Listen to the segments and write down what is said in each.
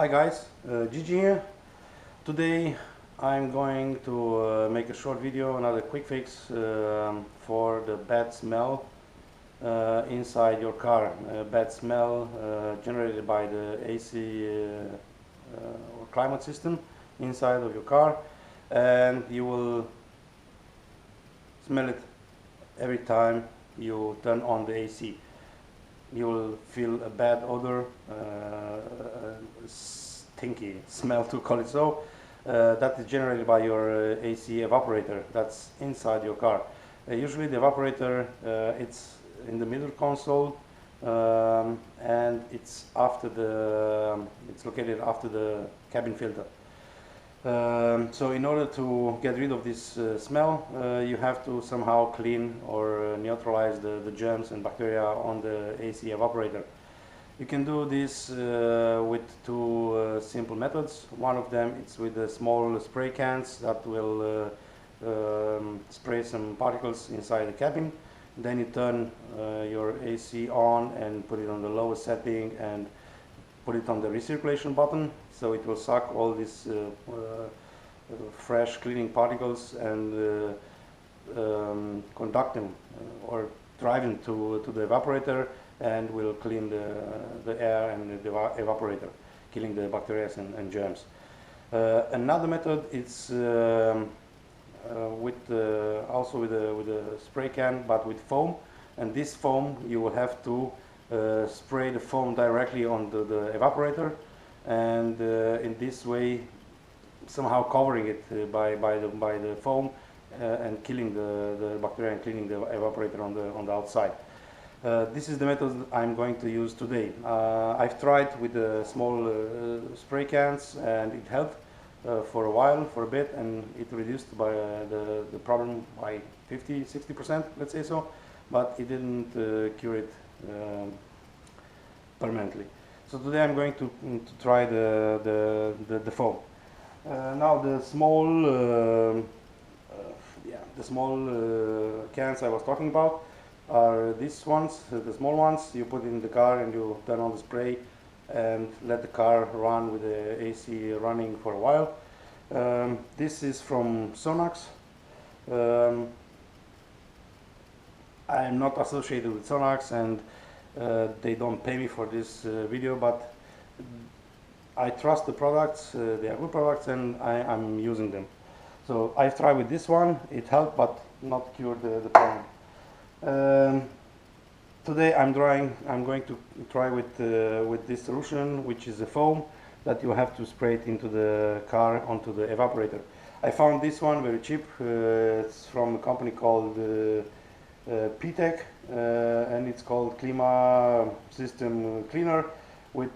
Hi guys, Gigi here. Today I'm going to make a short video, another quick fix for the bad smell inside your car. Bad smell generated by the AC or climate system inside of your car, and you will smell it every time you turn on the AC. You will feel a bad odor, stinky smell to call it so, that is generated by your AC evaporator that's inside your car. Usually the evaporator, it's in the middle console, and it's located after the cabin filter. So in order to get rid of this smell, you have to somehow clean or neutralize the germs and bacteria on the AC evaporator. You can do this with two simple methods. One of them is with the small spray cans that will spray some particles inside the cabin. Then you turn your AC on and put it on the lowest setting and put it on the recirculation button, so it will suck all these fresh cleaning particles and conduct them or drive them to the evaporator, and will clean the air and the evaporator, killing the bacteria and germs. Another method is also with a spray can, but with foam, and this foam you will have to spray the foam directly on the evaporator, and in this way somehow covering it by the foam and killing the bacteria and cleaning the evaporator on the outside. This is the method I'm going to use today. I've tried with the small spray cans, and it helped for a while, for a bit, and it reduced by the problem by 50-60%, let's say so, but it didn't cure it permanently. So today I'm going to try the foam. Now the small cans I was talking about are these ones, the small ones. You put it in the car and you turn on the spray and let the car run with the AC running for a while. This is from Sonax. I am not associated with Sonax, and they don't pay me for this video, but I trust the products. They are good products, and I'm using them. So I've tried with this one. It helped, but not cured the problem. Today I'm going to try with this solution, which is a foam that you have to spray it into the car onto the evaporator. I found this one very cheap. It's from a company called P-Tech, and it's called Klima System Cleaner with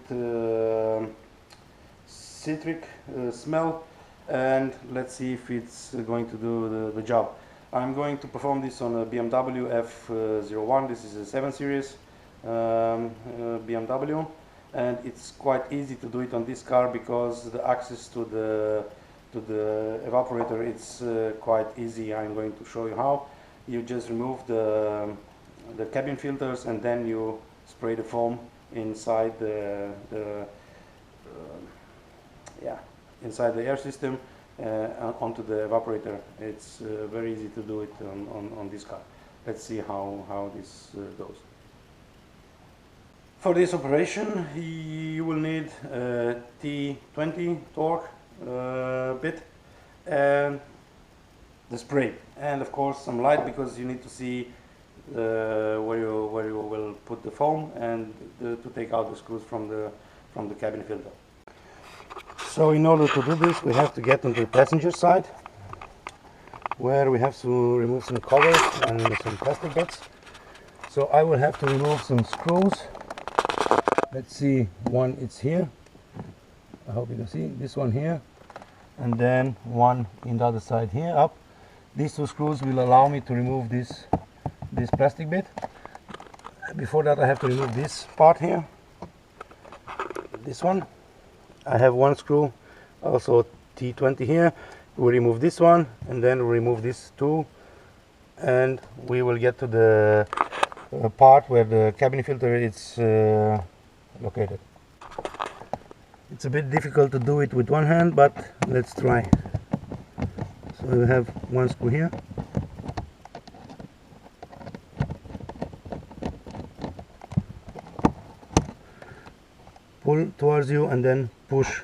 citric smell, and let's see if it's going to do the job. I'm going to perform this on a BMW F01. This is a 7 Series BMW, and it's quite easy to do it on this car because the access to the evaporator, it's quite easy. I'm going to show you how. You just remove the cabin filters, and then you spray the foam inside inside the air system onto the evaporator. It's very easy to do it on this car. Let's see how this goes. For this operation you will need a T20 torque bit and the spray, and of course some light, because you need to see where you will put the foam, and to take out the screws from the cabin filter. So in order to do this, we have to get on the passenger side, where we have to remove some covers and some plastic bits. So I will have to remove some screws. Let's see, one it's here. I hope you can see this one here, and then one in the other side here up. These two screws will allow me to remove this plastic bit. Before that I have to remove this part here, this one. I have one screw, also T20 here. We remove this one, and then we remove this two, and we will get to the part where the cabin filter is located. It's a bit difficult to do it with one hand, but let's try. So we have one screw here. Pull towards you and then push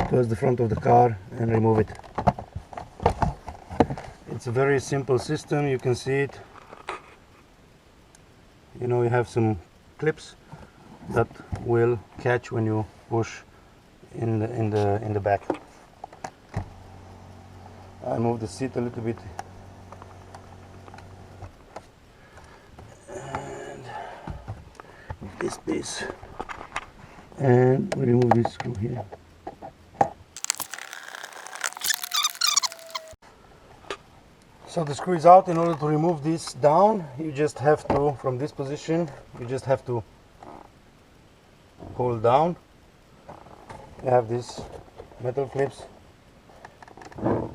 towards the front of the car and remove it. It's a very simple system, you can see it. You know, you have some clips that will catch when you push in the back. I move the seat a little bit and this piece, and we remove this screw here. So the screw is out. In order to remove this down, you just have to, from this position, you just have to pull down. You have these metal clips,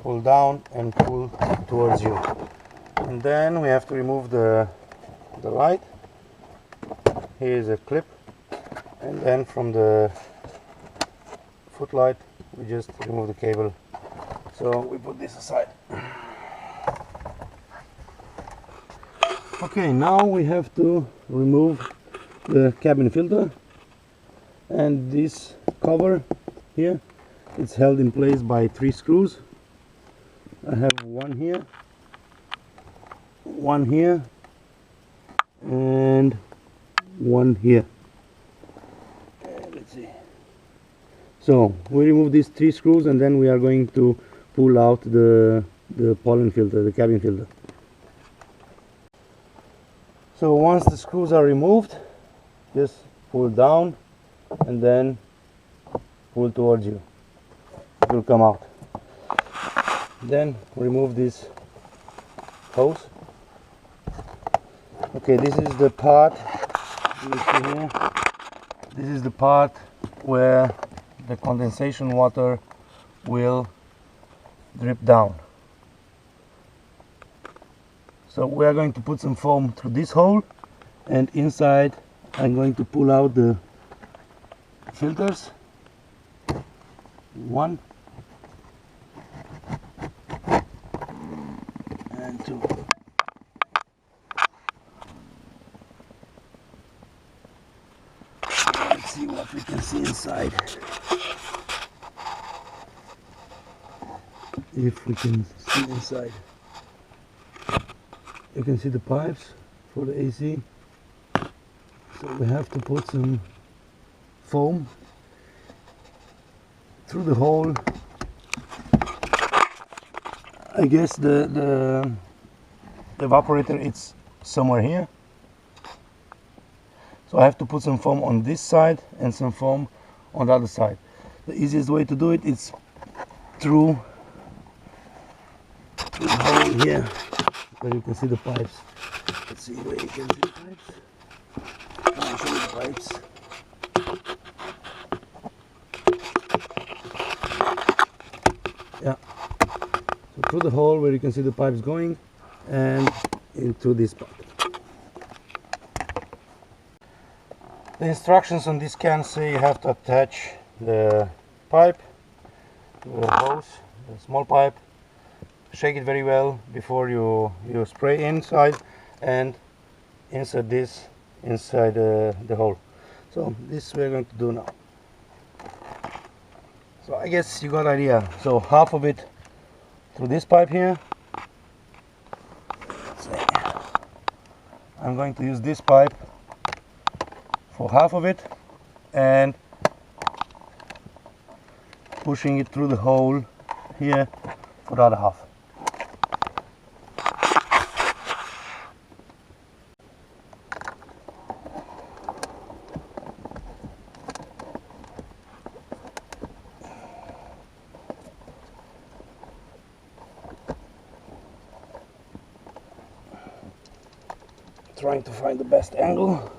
pull down and pull towards you. And then we have to remove the light. Here is a clip, and then from the footlight we just remove the cable. So we put this aside. Okay, now we have to remove the cabin filter, and this cover here, it's held in place by 3 screws. I have one here, and one here. Let's see. So we remove these 3 screws, and then we are going to pull out the pollen filter, the cabin filter. So once the screws are removed, just pull down and then pull towards you. It will come out. Then remove this hose. Okay, this is the part, you see here, this is the part where the condensation water will drip down. So we are going to put some foam through this hole, and inside I'm going to pull out the filters. 1 and 2. Let's see what we can see inside. If we can see inside. You can see the pipes for the AC. So we have to put some foam through the hole. I guess the evaporator it's somewhere here. So I have to put some foam on this side and some foam on the other side. The easiest way to do it is through the hole here, where you can see the pipes. Let's see where you can see the pipes. I'll show you the pipes. Yeah. So through the hole where you can see the pipes going, and into this part. The instructions on this can say you have to attach the pipe to the hose, the small pipe. Shake it very well before you spray inside, and insert this inside the hole. So this we're going to do now. So I guess you got the idea. So half of it through this pipe here. I'm going to use this pipe for half of it, and pushing it through the hole here for the other half. Trying to find the best angle.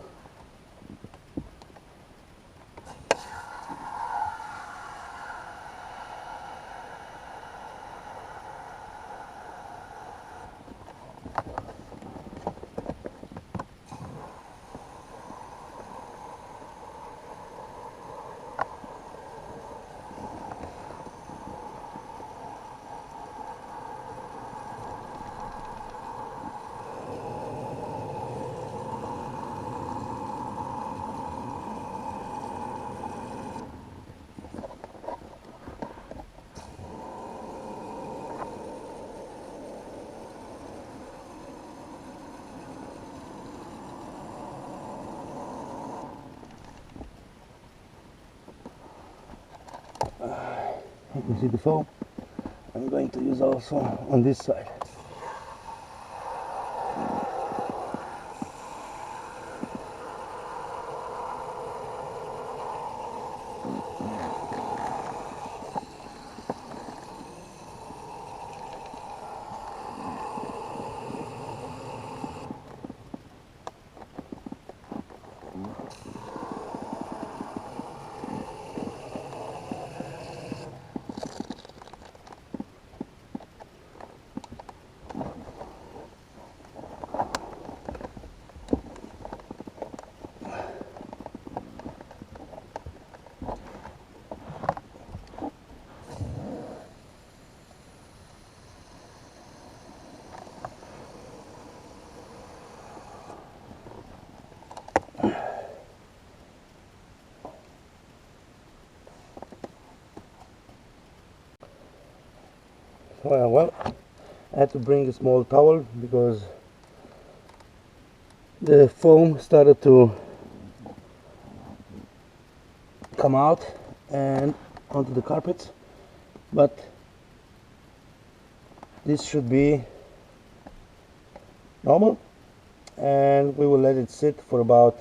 You see the foam? I'm going to use also on this side. Well, I had to bring a small towel because the foam started to come out and onto the carpet, but this should be normal, and we will let it sit for about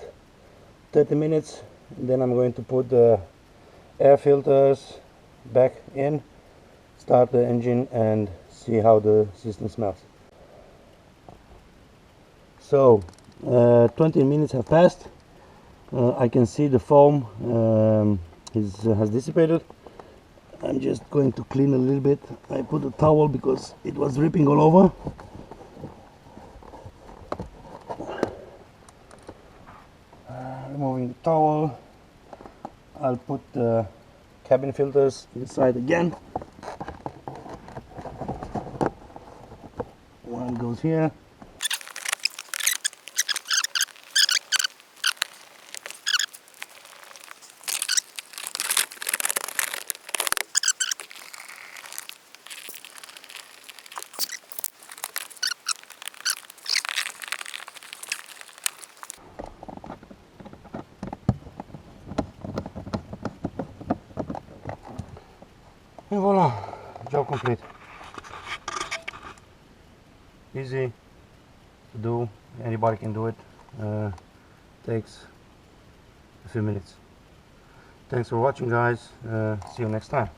30 minutes. Then I'm going to put the air filters back in, start the engine, and see how the system smells. So 20 minutes have passed. I can see the foam has dissipated. I'm just going to clean a little bit. I put a towel because it was dripping all over. Removing the towel, I'll put the cabin filters inside again. One goes here. And voila, job complete. Easy to do, anybody can do it. Takes a few minutes. Thanks for watching, guys. See you next time.